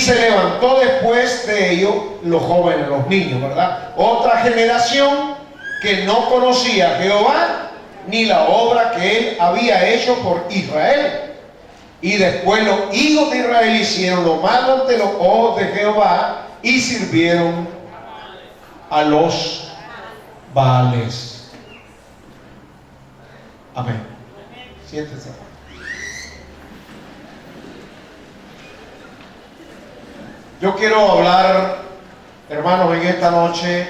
se levantó después de ellos los jóvenes, los niños, ¿verdad? Otra generación que no conocía a Jehová ni la obra que él había hecho por Israel. Y después los hijos de Israel hicieron lo malo ante los ojos de Jehová y sirvieron a los Baales. Amén. Siéntese. Yo quiero hablar, hermanos, en esta noche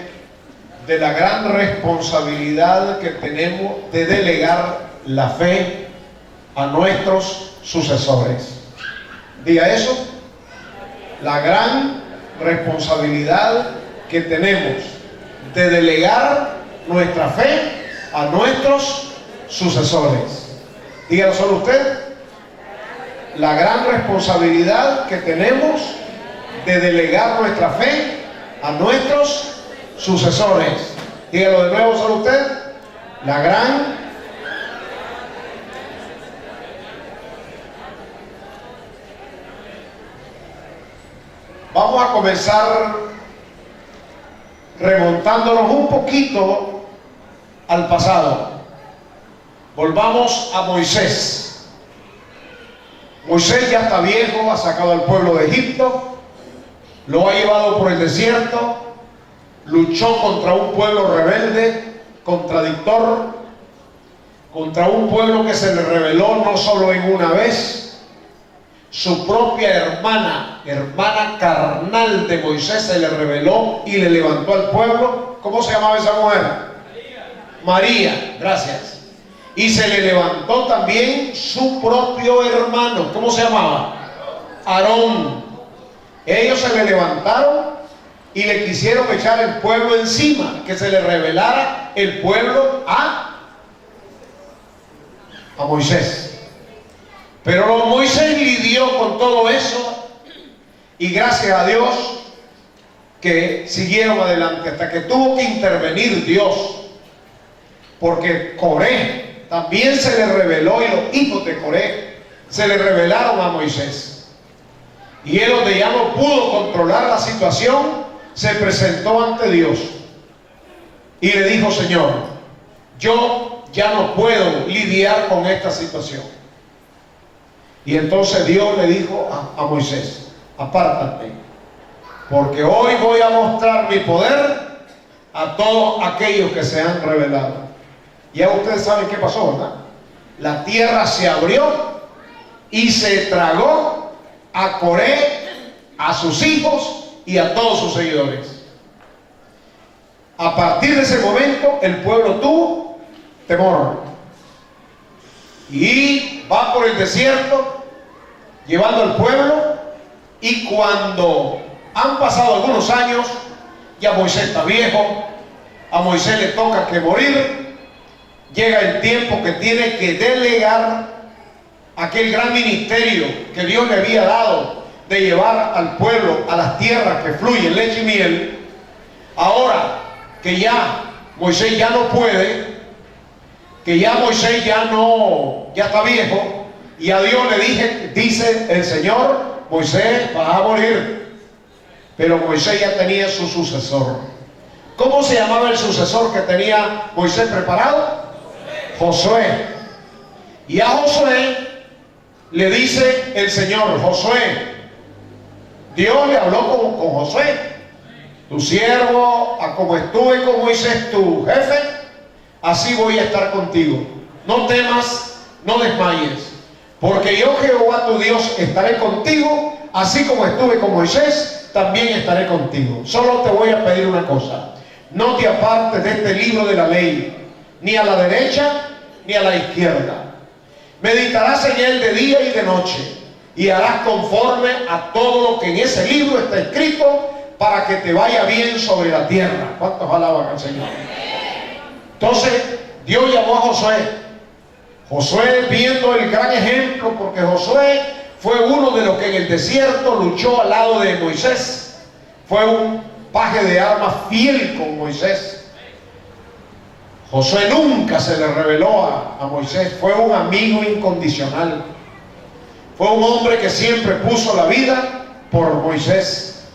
de la gran responsabilidad que tenemos de delegar la fe a nuestros sucesores. Diga eso. La gran responsabilidad que tenemos de delegar nuestra fe a nuestros sucesores. Dígalo solo usted. La gran responsabilidad que tenemos de delegar nuestra fe a nuestros sucesores. Dígalo de nuevo solo usted. La gran Vamos a comenzar remontándonos un poquito al pasado. Volvamos a Moisés. Moisés ya está viejo, ha sacado al pueblo de Egipto, lo ha llevado por el desierto, luchó contra un pueblo rebelde, contradictor, contra un pueblo que se le rebeló no solo en una vez. Su propia hermana carnal de Moisés se le rebeló y le levantó al pueblo. ¿Cómo se llamaba esa mujer? María, gracias. Y se le levantó también su propio hermano. ¿Cómo se llamaba? Aarón. Ellos se le levantaron y le quisieron echar el pueblo encima, que se le rebelara el pueblo a Moisés. Pero Moisés lidió con todo eso y gracias a Dios que siguieron adelante hasta que tuvo que intervenir Dios, porque Coré también se le rebeló y los hijos de Coré se le rebelaron a Moisés. Y él, donde ya no pudo controlar la situación, se presentó ante Dios y le dijo: Señor, yo ya no puedo lidiar con esta situación. Y entonces Dios le dijo a Moisés: apártate, porque hoy voy a mostrar mi poder a todos aquellos que se han rebelado. Ya ustedes saben qué pasó, ¿verdad? La tierra se abrió y se tragó a Coré, a sus hijos y a todos sus seguidores. A partir de ese momento el pueblo tuvo temor y va por el desierto llevando al pueblo. Y cuando han pasado algunos años, ya Moisés está viejo, a Moisés le toca que morir, llega el tiempo que tiene que delegar aquel gran ministerio que Dios le había dado de llevar al pueblo a las tierras que fluyen leche y miel. Ahora que ya Moisés ya no puede, que ya Moisés ya está viejo, y a Dios le dice el Señor: Moisés, vas a morir. Pero Moisés ya tenía su sucesor. ¿Cómo se llamaba el sucesor que tenía Moisés preparado? Josué. Y a Josué le dice el Señor: Josué, Dios le habló con Josué, tu siervo, a como estuve con Moisés tu jefe, así voy a estar contigo. No temas, no desmayes, porque yo, Jehová tu Dios, estaré contigo, así como estuve con Moisés, también estaré contigo. Solo te voy a pedir una cosa: no te apartes de este libro de la ley, ni a la derecha ni a la izquierda. Meditarás en él de día y de noche, y harás conforme a todo lo que en ese libro está escrito, para que te vaya bien sobre la tierra. ¿Cuántos alaban al Señor? Entonces Dios llamó a Josué. Josué, viendo el gran ejemplo, porque Josué fue uno de los que en el desierto luchó al lado de Moisés, fue un paje de armas fiel con Moisés. Josué nunca se le rebeló a Moisés, fue un amigo incondicional, fue un hombre que siempre puso la vida por Moisés.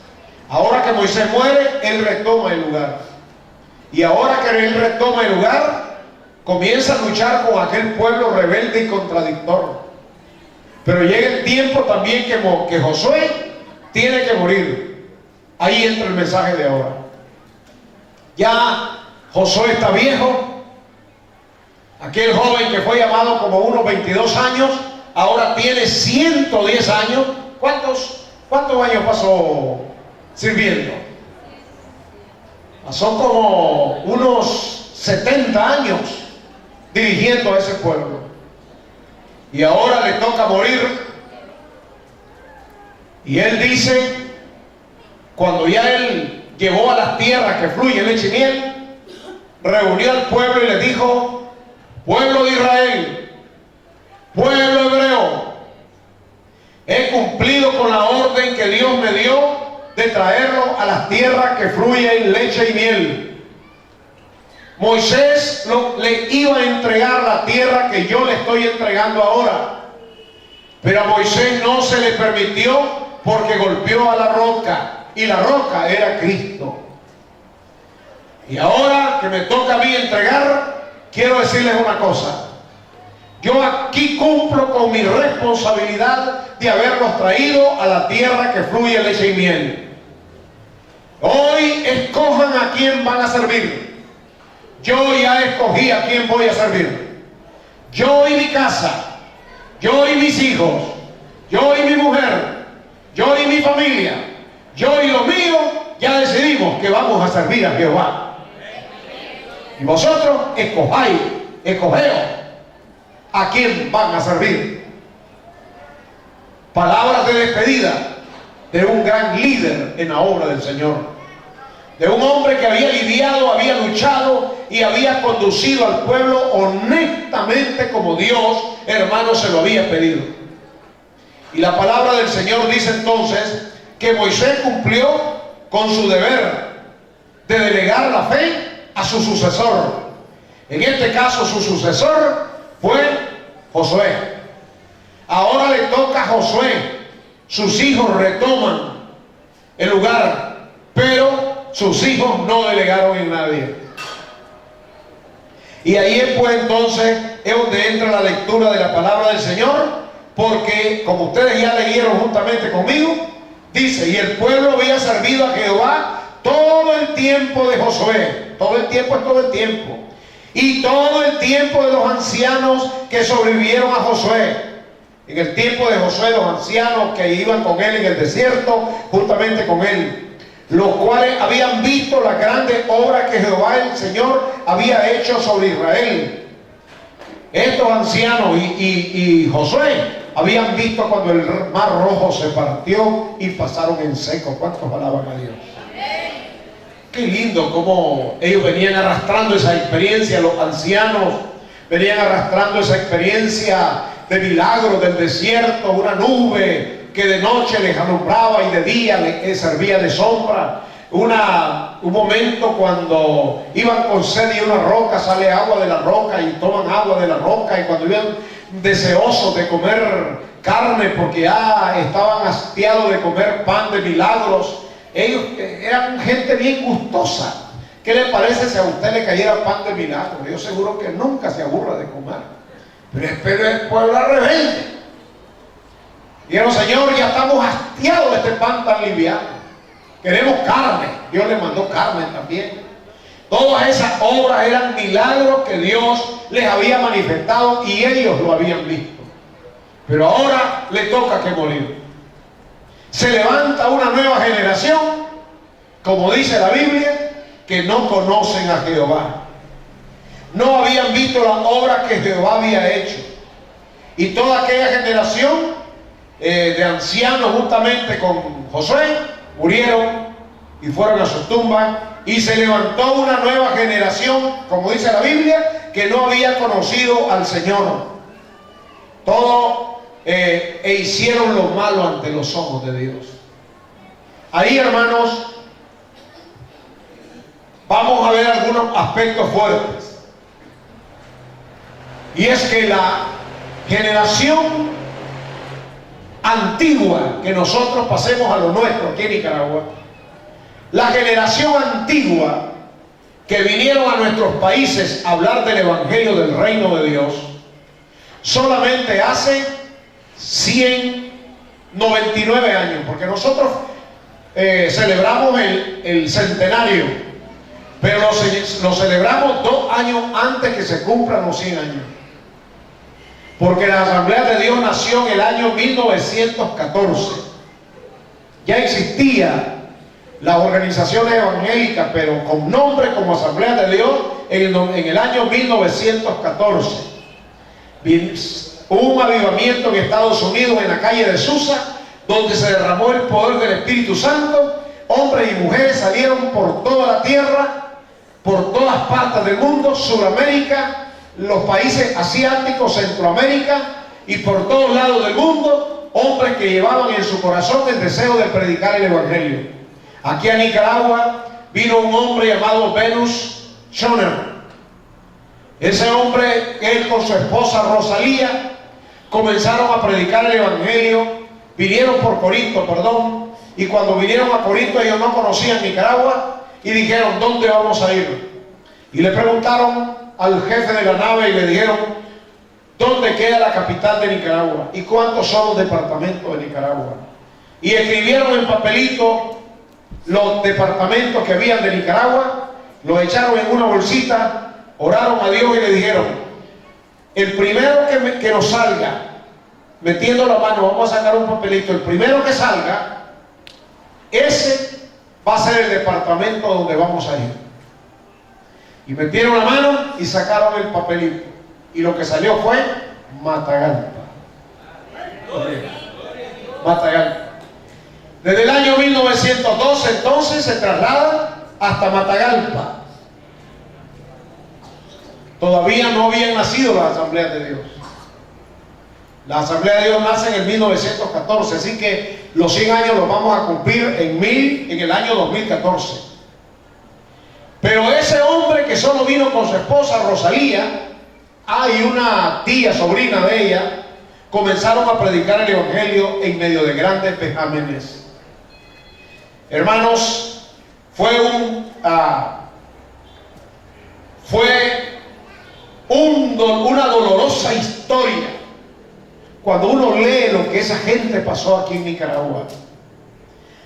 Ahora que Moisés muere, él retoma el lugar. Y ahora que él retoma el lugar, comienza a luchar con aquel pueblo rebelde y contradictor. Pero llega el tiempo también que Josué tiene que morir. Ahí entra el mensaje de ahora. Ya Josué está viejo. Aquel joven que fue llamado como unos 22 años, ahora tiene 110 años. ¿Cuántos años pasó sirviendo? Pasó como unos 70 años dirigiendo a ese pueblo. Y ahora le toca morir. Y él dice, cuando ya él llevó a las tierras que fluyen leche y miel, reunió al pueblo y le dijo: pueblo de Israel, pueblo hebreo, he cumplido con la orden que Dios me dio de traerlo a las tierras que fluyen leche y miel. Moisés le iba a entregar la tierra que yo le estoy entregando ahora, pero a Moisés no se le permitió porque golpeó a la roca, y la roca era Cristo. Y ahora que me toca a mí entregar, quiero decirles una cosa. Yo aquí cumplo con mi responsabilidad de haberlos traído a la tierra que fluye leche y miel. Hoy escojan a quién van a servir. Yo ya escogí a quién voy a servir. Yo y mi casa, yo y mis hijos, yo y mi mujer, yo y mi familia, yo y lo mío, ya decidimos que vamos a servir a Jehová. Y vosotros escogeos a quién van a servir. Palabras de despedida de un gran líder en la obra del Señor, de un hombre que había lidiado, había luchado y había conducido al pueblo honestamente como Dios, hermano, se lo había pedido. Y la palabra del Señor dice entonces que Moisés cumplió con su deber de delegar la fe a su sucesor. En este caso su sucesor fue Josué. Ahora le toca a Josué. Sus hijos retoman el lugar, pero sus hijos no delegaron en nadie. Y ahí pues entonces es donde entra la lectura de la palabra del Señor, porque como ustedes ya leyeron juntamente conmigo, dice: y el pueblo había servido a Jehová todo el tiempo de Josué. Todo el tiempo es todo el tiempo. Y todo el tiempo de los ancianos que sobrevivieron a Josué. En el tiempo de Josué, los ancianos que iban con él en el desierto, juntamente con él, los cuales habían visto la grande obra que Jehová el Señor había hecho sobre Israel. Estos ancianos y Josué habían visto cuando el mar rojo se partió y pasaron en seco. ¿Cuántos alaban a Dios? Qué lindo cómo ellos venían arrastrando esa experiencia, los ancianos venían arrastrando esa experiencia de milagros del desierto, una nube que de noche les alumbraba y de día les servía de sombra. Un momento cuando iban con sed y una roca, sale agua de la roca y toman agua de la roca, y cuando iban deseosos de comer carne porque ya estaban hastiados de comer pan de milagros, ellos eran gente bien gustosa. ¿Qué le parece si a usted le cayera pan de milagro? Yo seguro que nunca se aburra de comer. Pero el pueblo rebelde. Dijeron: Señor, ya estamos hastiados de este pan tan liviano. Queremos carne. Dios les mandó carne también. Todas esas obras eran milagros que Dios les había manifestado y ellos lo habían visto. Pero ahora le toca que morir. Se levanta una nueva generación, como dice la Biblia, que no conocen a Jehová. No habían visto la obra que Jehová había hecho. Y toda aquella generación de ancianos, juntamente con Josué, murieron y fueron a sus tumbas. Y se levantó una nueva generación, como dice la Biblia, que no había conocido al Señor. Todo e hicieron lo malo ante los ojos de Dios. Ahí, hermanos, vamos a ver algunos aspectos fuertes. Y es que la generación antigua que nosotros pasemos a lo nuestro aquí en Nicaragua. La generación antigua que vinieron a nuestros países a hablar del Evangelio del Reino de Dios, solamente hace 199 años, porque nosotros celebramos el centenario, pero lo celebramos 2 años antes que se cumplan los 100 años. Porque la Asamblea de Dios nació en el año 1914. Ya existía las organizaciones evangélicas, pero con nombre como Asamblea de Dios en el año 1914. Hubo un avivamiento en Estados Unidos, en la calle de Susa, donde se derramó el poder del Espíritu Santo. Hombres y mujeres salieron por toda la tierra, por todas partes del mundo, Sudamérica, los países asiáticos, Centroamérica y por todos lados del mundo, hombres que llevaban en su corazón el deseo de predicar el Evangelio. Aquí a Nicaragua vino un hombre llamado Benus Schoner. Ese hombre, él con su esposa Rosalía, comenzaron a predicar el Evangelio. Vinieron por Corinto, y cuando vinieron a Corinto ellos no conocían Nicaragua y dijeron, ¿dónde vamos a ir? Y le preguntaron al jefe de la nave y le dijeron, ¿dónde queda la capital de Nicaragua? ¿Y cuántos son los departamentos de Nicaragua? Y escribieron en papelito los departamentos que habían de Nicaragua, los echaron en una bolsita, oraron a Dios y le dijeron, el primero que nos salga, metiendo la mano, vamos a sacar un papelito, el primero que salga, ese va a ser el departamento donde vamos a ir. Y metieron la mano y sacaron el papelito. Y lo que salió fue Matagalpa. Matagalpa. Desde el año 1912 entonces se trasladan hasta Matagalpa. Todavía no habían nacido las Asambleas de Dios. La Asamblea de Dios nace en el 1914, así que los 100 años los vamos a cumplir en el año 2014. Pero ese hombre que solo vino con su esposa Rosalía, hay una tía, sobrina de ella, comenzaron a predicar el Evangelio en medio de grandes vejámenes. Hermanos, fue una dolorosa historia cuando uno lee lo que esa gente pasó aquí en Nicaragua.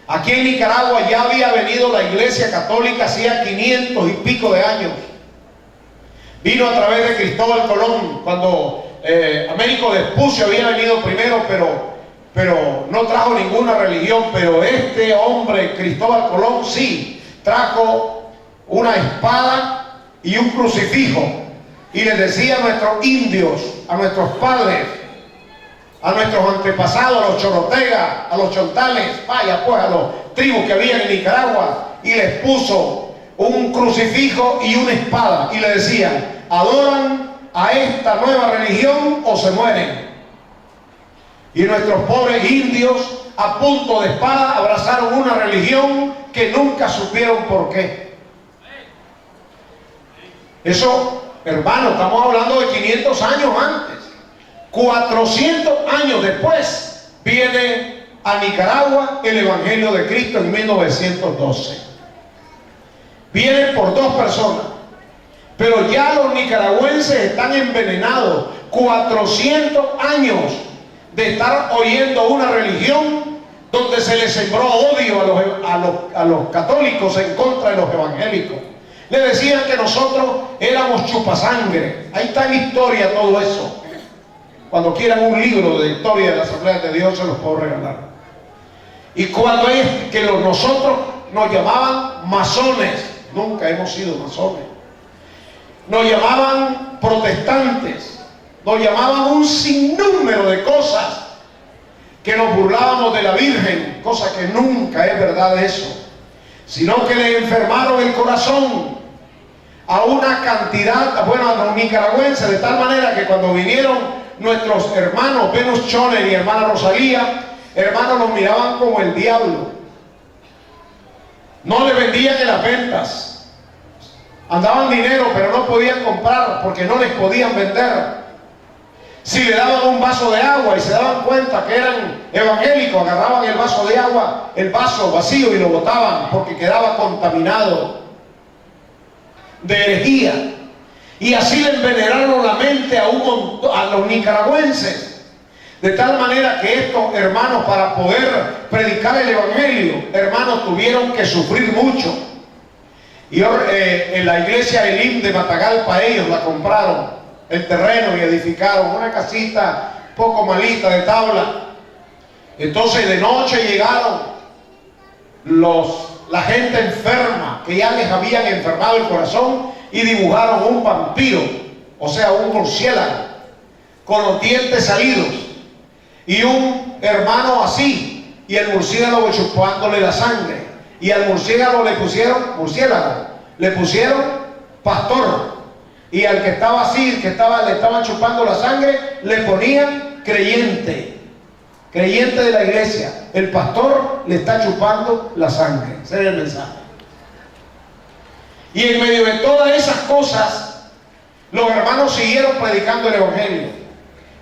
Aquí en Nicaragua ya había venido la Iglesia Católica hacía 500 y pico de años. Vino a través de Cristóbal Colón, cuando Américo Vespucio había venido primero, pero no trajo ninguna religión. Pero este hombre, Cristóbal Colón, sí, trajo una espada y un crucifijo. Y les decía a nuestros indios, a nuestros padres, a nuestros antepasados, a los chorotegas, a los chontales, vaya pues a los tribus que había en Nicaragua, y les puso un crucifijo y una espada y le decían, adoran a esta nueva religión o se mueren. Y nuestros pobres indios a punto de espada abrazaron una religión que nunca supieron por qué. Eso, hermano, estamos hablando de 500 años antes. 400 años después viene a Nicaragua el Evangelio de Cristo en 1912. Viene por 2 personas, pero ya los nicaragüenses están envenenados. 400 años de estar oyendo una religión donde se les sembró odio a los católicos en contra de los evangélicos. Le decían que nosotros éramos chupasangre. Ahí está en historia todo eso. Cuando quieran un libro de historia de la Asamblea de Dios se los puedo regalar. Y cuando es que nosotros nos llamaban masones, nunca hemos sido masones. Nos llamaban protestantes, nos llamaban un sinnúmero de cosas, que nos burlábamos de la Virgen, cosa que nunca es verdad eso, sino que le enfermaron el corazón a una cantidad, bueno, a los nicaragüenses, de tal manera que cuando vinieron nuestros hermanos Benus Schoner y hermana Rosalía, hermanos, nos miraban como el diablo. No le vendían en las ventas, andaban dinero pero no podían comprar porque no les podían vender. Si le daban un vaso de agua y se daban cuenta que eran evangélicos, agarraban el vaso de agua, el vaso vacío, y lo botaban porque quedaba contaminado de herejía. Y así le envenenaron la mente a los nicaragüenses. De tal manera que estos hermanos, para poder predicar el evangelio, hermanos, tuvieron que sufrir mucho. Y en la iglesia Elim de Matagalpa, ellos la compraron, el terreno, y edificaron una casita poco malita de tabla. Entonces de noche llegaron la gente enferma, que ya les habían enfermado el corazón, y dibujaron un vampiro, o sea, un murciélago con los dientes salidos, y un hermano así, y el murciélago chupándole la sangre, y al murciélago le pusieron pastor, y al que estaba así, le estaban chupando la sangre, le ponían creyente de la iglesia. El pastor le está chupando la sangre. Ese es el mensaje. Y en medio de todas esas cosas, los hermanos siguieron predicando el evangelio.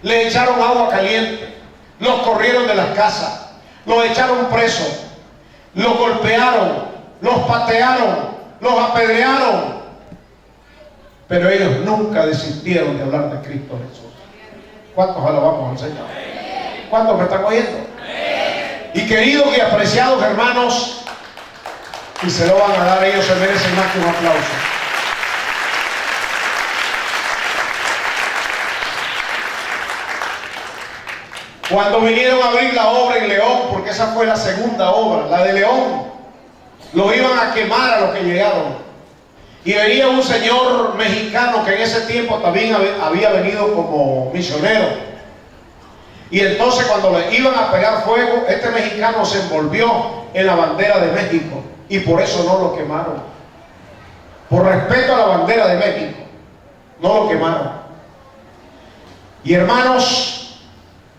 Le echaron agua caliente, los corrieron de las casas, los echaron presos, los golpearon, los patearon, los apedrearon. Pero ellos nunca desistieron de hablar de Cristo Jesús. ¿Cuántos alabamos al Señor? ¿Cuántos me están oyendo? Y queridos y apreciados hermanos, y se lo van a dar, ellos se merecen más que un aplauso. Cuando vinieron a abrir la obra en León, porque esa fue la segunda obra, la de León, lo iban a quemar a los que llegaron. Y venía un señor mexicano que en ese tiempo también había venido como misionero. Y entonces cuando le iban a pegar fuego, este mexicano se envolvió en la bandera de México. Y por eso no lo quemaron. Por respeto a la bandera de México, no lo quemaron. Y hermanos,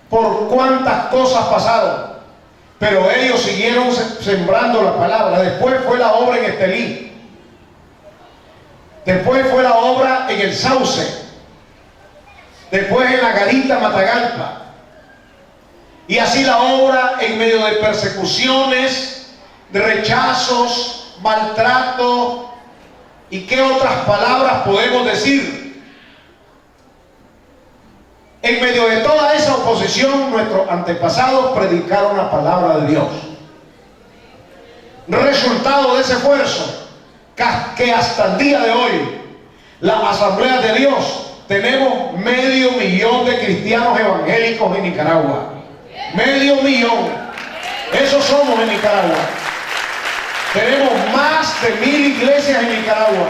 por cuántas cosas pasaron. Pero ellos siguieron sembrando la palabra. Después fue la obra en Estelí. Después fue la obra en el Sauce. Después en la Garita Matagalpa. Y así la obra en medio de persecuciones, de rechazos, maltrato. ¿Y qué otras palabras podemos decir? En medio de toda esa oposición, nuestros antepasados predicaron la palabra de Dios. Resultado de ese esfuerzo, que hasta el día de hoy, la Asamblea de Dios, tenemos 500,000 de cristianos evangélicos en Nicaragua. 500,000. Esos somos en Nicaragua. Tenemos más de 1000 iglesias en Nicaragua.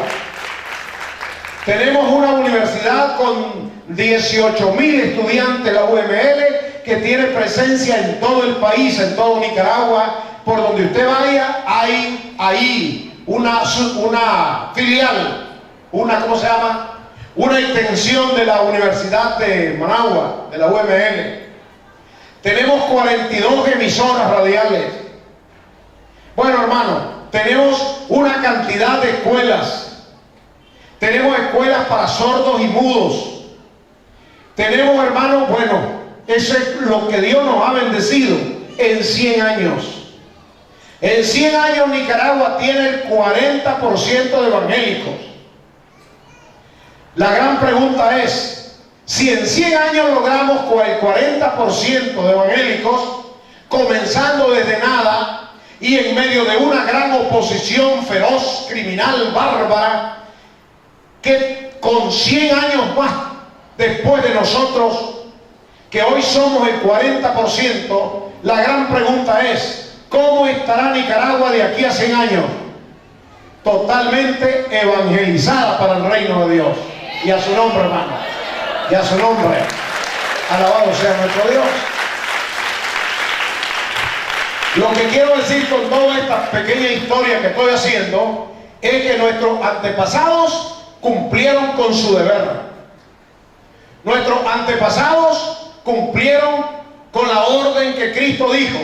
Tenemos una universidad con 18,000 estudiantes, la UML, que tiene presencia en todo el país, en todo Nicaragua. Por donde usted vaya, hay ahí una filial, ¿cómo se llama? Una extensión de la Universidad de Managua, de la UML. Tenemos 42 emisoras radiales. Bueno, hermano, tenemos una cantidad de escuelas. Tenemos escuelas para sordos y mudos. Tenemos, hermano, bueno, eso es lo que Dios nos ha bendecido en 100 años. En 100 años Nicaragua tiene el 40% de evangélicos. La gran pregunta es, si en 100 años logramos con el 40% de evangélicos, comenzando desde nada y en medio de una gran oposición feroz, criminal, bárbara, que con 100 años más después de nosotros, que hoy somos el 40%, la gran pregunta es, ¿cómo estará Nicaragua de aquí a 100 años? Totalmente evangelizada para el reino de Dios. Y a su nombre, hermano. Y a su nombre. Alabado sea nuestro Dios. Lo que quiero decir con toda esta pequeña historia que estoy haciendo es que nuestros antepasados cumplieron con su deber. Nuestros antepasados cumplieron con la orden que Cristo dijo: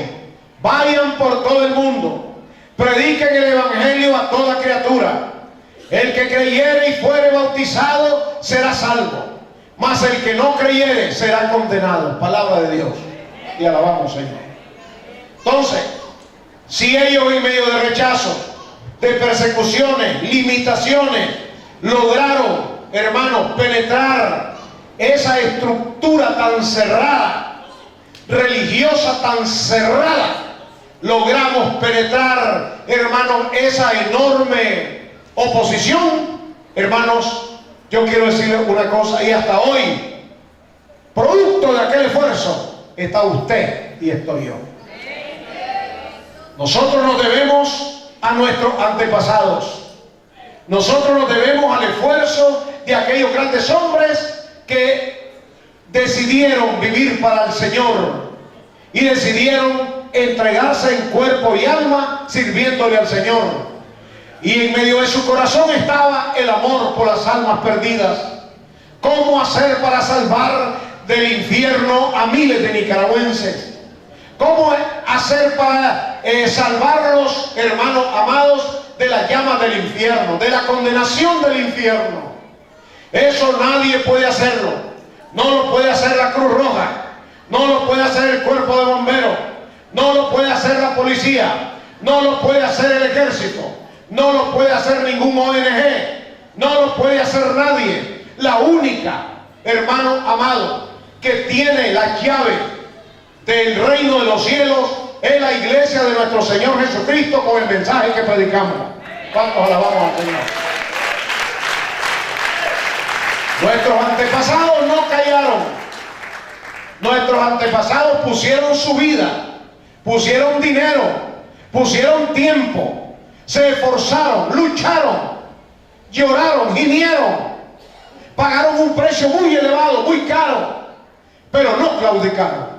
vayan por todo el mundo, prediquen el evangelio a toda criatura. El que creyere y fuere bautizado será salvo, mas el que no creyere será condenado. Palabra de Dios. Y alabamos, Señor. Entonces, si ellos en medio de rechazos, de persecuciones, limitaciones, lograron, hermanos, penetrar esa estructura tan cerrada, religiosa tan cerrada, logramos penetrar, hermanos, esa enorme oposición. Hermanos, yo quiero decirles una cosa, y hasta hoy, producto de aquel esfuerzo, está usted y estoy yo. Nosotros nos debemos a nuestros antepasados. Nosotros nos debemos al esfuerzo de aquellos grandes hombres que decidieron vivir para el Señor y decidieron entregarse en cuerpo y alma sirviéndole al Señor. Y en medio de su corazón estaba el amor por las almas perdidas. ¿Cómo hacer para salvar del infierno a miles de nicaragüenses? ¿Cómo hacer para salvarlos, hermanos amados, de las llamas del infierno, de la condenación del infierno? Eso nadie puede hacerlo. No lo puede hacer la Cruz Roja, no lo puede hacer el cuerpo de bomberos, no lo puede hacer la policía, no lo puede hacer el ejército, no lo puede hacer ningún ONG, no lo puede hacer nadie. La única, hermano amado, que tiene la llave del reino de los cielos es la iglesia de nuestro Señor Jesucristo, con el mensaje que predicamos. ¿Cuántos alabamos al Señor? Nuestros antepasados no callaron. Nuestros antepasados pusieron su vida, pusieron dinero, pusieron tiempo, se esforzaron, lucharon, lloraron, gimieron, pagaron un precio muy elevado, muy caro, pero no claudicaron.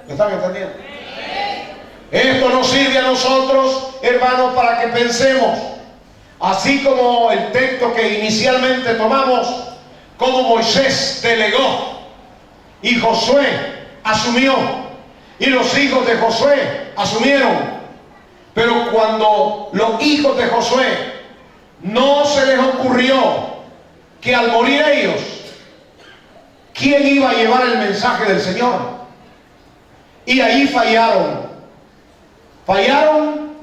¿Me están entendiendo? Esto nos sirve a nosotros, hermanos, para que pensemos, así como el texto que inicialmente tomamos, como Moisés delegó y Josué asumió y los hijos de Josué asumieron. Pero cuando los hijos de Josué no se les ocurrió que al morir ellos, ¿quién iba a llevar el mensaje del Señor? Y ahí fallaron. Fallaron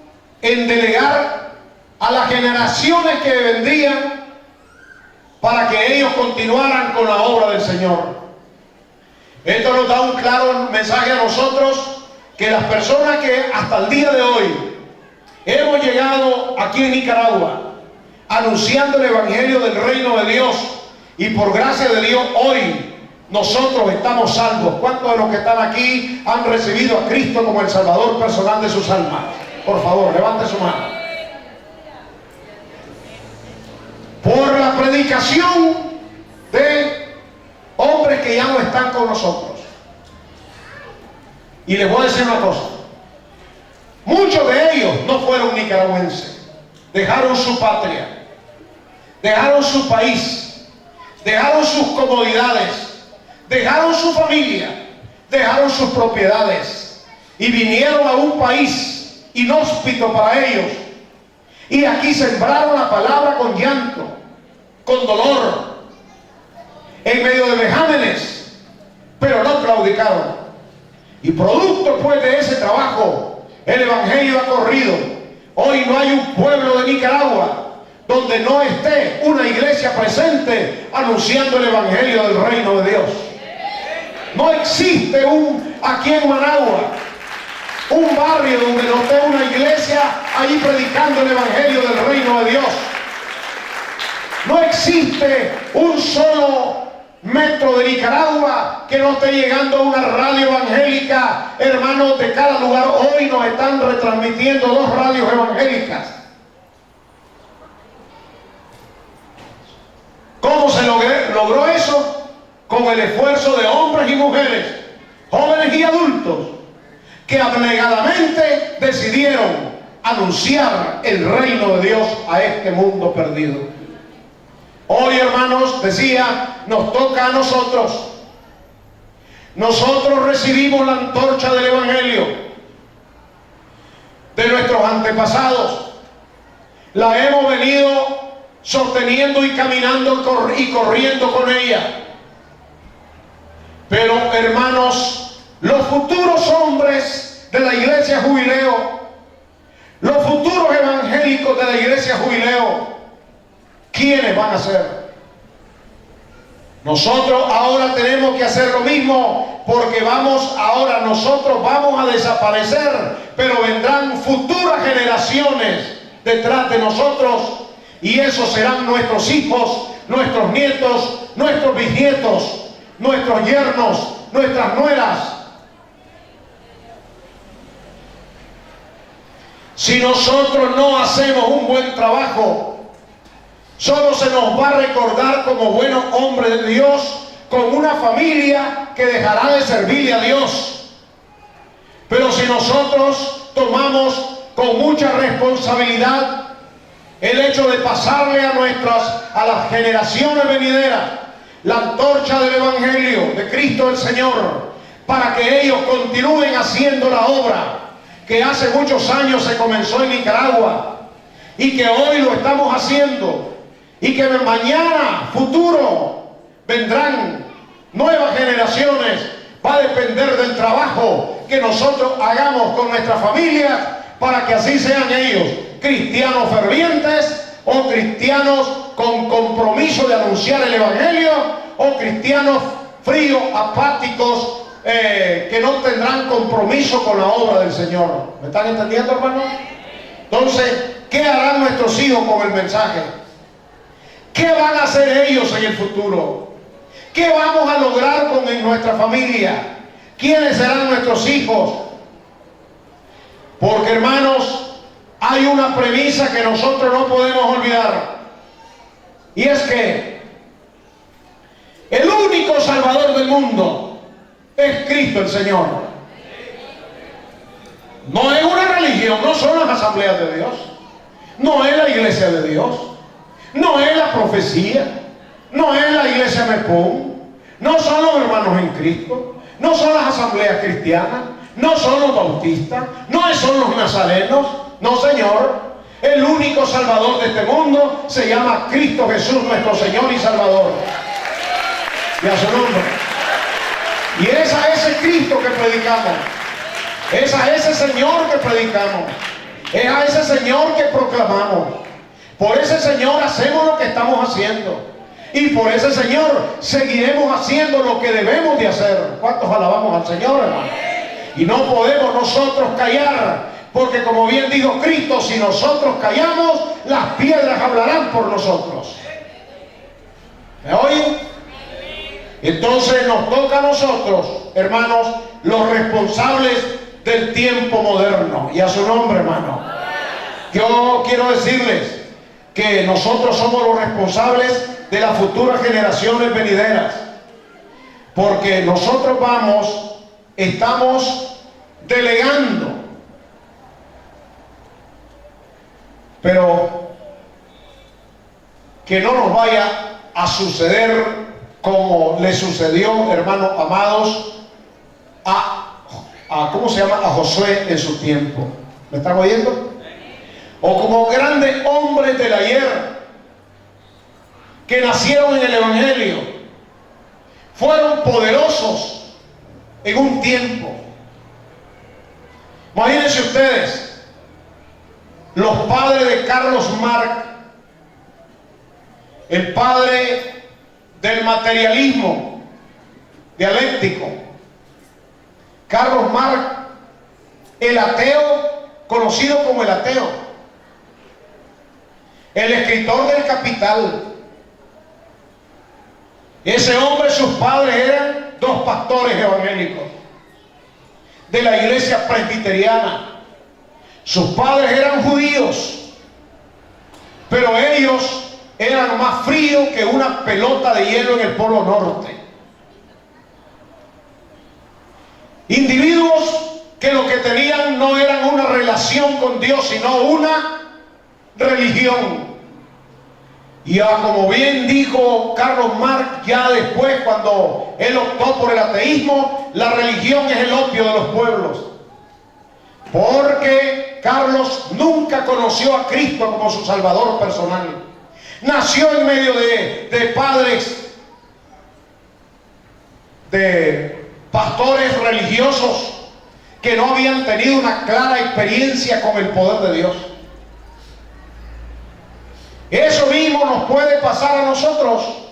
en delegar a las generaciones que vendrían para que ellos continuaran con la obra del Señor. Esto nos da un claro mensaje a nosotros, que las personas que hasta el día de hoy hemos llegado aquí en Nicaragua anunciando el Evangelio del reino de Dios, y por gracia de Dios hoy nosotros estamos salvos. ¿Cuántos de los que están aquí han recibido a Cristo como el Salvador personal de sus almas? Por favor, levante su mano. Por la predicación de hombres que ya no están con nosotros. Y les voy a decir una cosa. Muchos de ellos no fueron nicaragüenses. Dejaron su patria, dejaron su país, dejaron sus comodidades, dejaron su familia, dejaron sus propiedades y vinieron a un país inhóspito para ellos. Y aquí sembraron la palabra con llanto, con dolor, en medio de vejámenes, pero no claudicaron. Y producto pues de ese trabajo, el Evangelio ha corrido. Hoy no hay un pueblo de Nicaragua donde no esté una iglesia presente anunciando el Evangelio del reino de Dios. No existe aquí en Managua un barrio donde no esté una iglesia allí predicando el Evangelio del reino de Dios. No existe un solo metro de Nicaragua que no esté llegando una radio evangélica. Hermanos, de cada lugar hoy nos están retransmitiendo 2 radios evangélicas. ¿Cómo se logró eso? Con el esfuerzo de hombres y mujeres, jóvenes y adultos, que abnegadamente decidieron anunciar el reino de Dios a este mundo perdido. Hoy, hermanos, decía, nos toca a nosotros. Nosotros recibimos la antorcha del Evangelio de nuestros antepasados. La hemos venido sosteniendo y caminando y corriendo con ella. Pero hermanos, los futuros hombres de la iglesia Jubileo, los futuros evangélicos de la iglesia Jubileo, ¿quiénes van a ser? Nosotros ahora tenemos que hacer lo mismo, porque nosotros vamos a desaparecer, pero vendrán futuras generaciones detrás de nosotros, y esos serán nuestros hijos, nuestros nietos, nuestros bisnietos, nuestros yernos, nuestras nueras. Si nosotros no hacemos un buen trabajo, solo se nos va a recordar como buenos hombres de Dios, con una familia que dejará de servirle a Dios. Pero si nosotros tomamos con mucha responsabilidad el hecho de pasarle a las generaciones venideras la antorcha del Evangelio de Cristo el Señor, para que ellos continúen haciendo la obra que hace muchos años se comenzó en Nicaragua y que hoy lo estamos haciendo, y que mañana, futuro, vendrán nuevas generaciones, va a depender del trabajo que nosotros hagamos con nuestra familia, para que así sean ellos cristianos fervientes, o cristianos con compromiso de anunciar el Evangelio, o cristianos fríos, apáticos, que no tendrán compromiso con la obra del Señor. ¿Me están entendiendo, hermanos? Entonces, ¿qué harán nuestros hijos con el mensaje? ¿Qué van a hacer ellos en el futuro? ¿Qué vamos a lograr con nuestra familia? ¿Quiénes serán nuestros hijos? Porque, hermanos, hay una premisa que nosotros no podemos olvidar, y es que el único Salvador del mundo es Cristo el Señor. No es una religión, no son las asambleas de Dios, no es la iglesia de Dios, no es la profecía, no es la iglesia Mepón, no son los hermanos en Cristo, no son las asambleas cristianas, no son los bautistas, no son los nazarenos. No, Señor. El único Salvador de este mundo se llama Cristo Jesús, nuestro Señor y Salvador. Y a su nombre. Y es a ese Cristo que predicamos, es a ese Señor que predicamos, es a ese Señor que proclamamos. Por ese Señor hacemos lo que estamos haciendo, y por ese Señor seguiremos haciendo lo que debemos de hacer. ¿Cuántos alabamos al Señor, hermano? Y no podemos nosotros callar, porque como bien dijo Cristo, si nosotros callamos, las piedras hablarán por nosotros. ¿Me oyen? Entonces nos toca a nosotros, hermanos, los responsables del tiempo moderno. Y a su nombre, hermano. Yo quiero decirles que nosotros somos los responsables de las futuras generaciones venideras, porque nosotros estamos delegando, pero que no nos vaya a suceder como le sucedió, hermanos amados, ¿cómo se llama? A Josué en su tiempo. ¿Me están oyendo? O como grandes hombres del ayer que nacieron en el Evangelio, fueron poderosos en un tiempo. Imagínense ustedes, los padres de Carlos Marx, el padre del materialismo dialéctico. Carlos Marx, el ateo, conocido como el ateo, el escritor del Capital. Ese hombre, sus padres eran dos pastores evangélicos de la iglesia presbiteriana. Sus padres eran judíos, pero ellos eran más fríos que una pelota de hielo en el Polo Norte. Individuos que lo que tenían no eran una relación con Dios, sino una religión. Y como bien dijo Carlos Marx, ya después, cuando él optó por el ateísmo, la religión es el opio de los pueblos. Porque Carlos nunca conoció a Cristo como su Salvador personal. Nació en medio de padres, de pastores religiosos que no habían tenido una clara experiencia con el poder de Dios. Eso mismo nos puede pasar a nosotros.